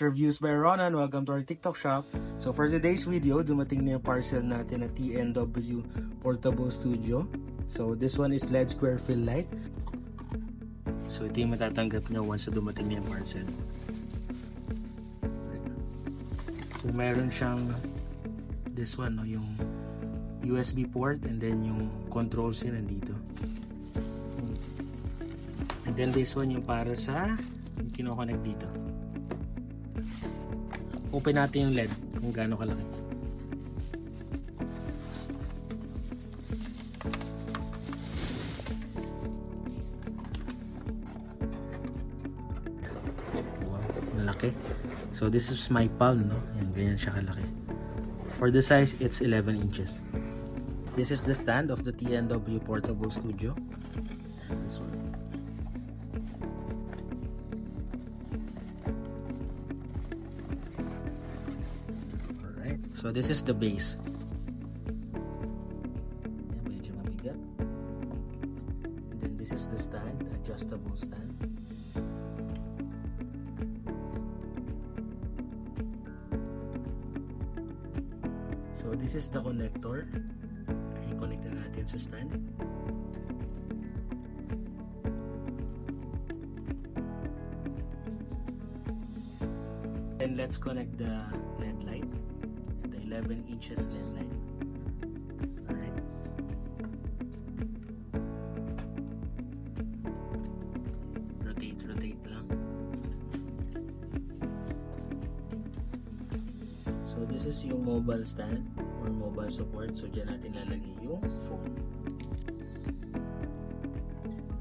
Reviews by Ronan. Welcome to our TikTok shop. So for today's video, dumating na yung parcel natin na TNW Portable Studio. So this one is LED square fill light. So ito yung matatanggap nyo once na dumating na yung parcel. So meron siyang this one, no, yung USB port, and then yung controls yun nandito. And then this one yung para sa yung kinoconnect dito. Open natin yung LED kung gaano kalaki. Wow, malaki. So this is my palm, no? Yan, ganyan siya kalaki. For the size, it's 11 inches. This is the stand of the TNW Portable Studio. And this one. So this is the base. Ayan, medyo mabigat. And then this is the stand, adjustable stand. So this is the connector. I-connect na natin sa stand. And let's connect the LED light. 11 inches LED light. Alright. Rotate lang. So this is yung mobile stand or mobile support. So dyan natin lalagay yung phone.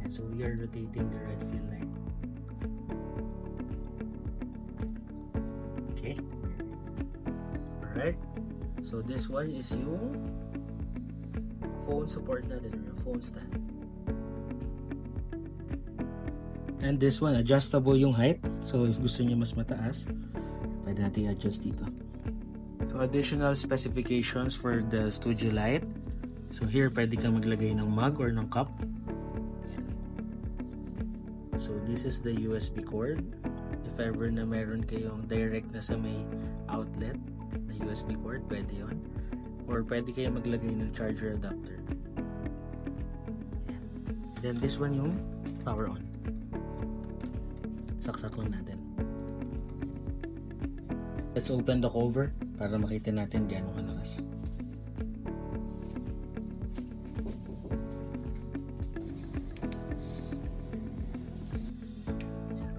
And so we are rotating the red fill light. Okay. Alright. So this one is yung phone support natin, or yung phone stand. And this one, adjustable yung height. So if gusto niyo mas mataas, pwede natin i-adjust dito. So additional specifications for the studio light. So here, pwede kang maglagay ng mug or ng cup. So this is the USB cord. If ever na meron kayong direct na sa may outlet na USB cord, pwede yun. Or pwede kayo maglagay ng charger adapter. Then this one yung power on. Saksak lang natin. Let's open the cover para makita natin gaano kalakas.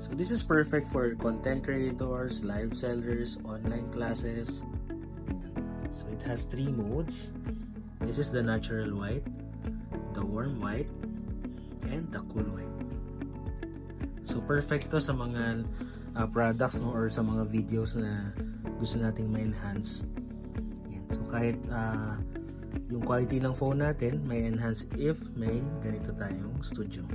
So this is perfect for content creators, live sellers, online classes. So it has 3 modes. This is the natural white, the warm white, and the cool white. So perfect to sa mga products, no, or sa mga videos na gusto nating ma-enhance. Yan. So kahit yung quality ng phone natin may enhance if may ganito tayong studio.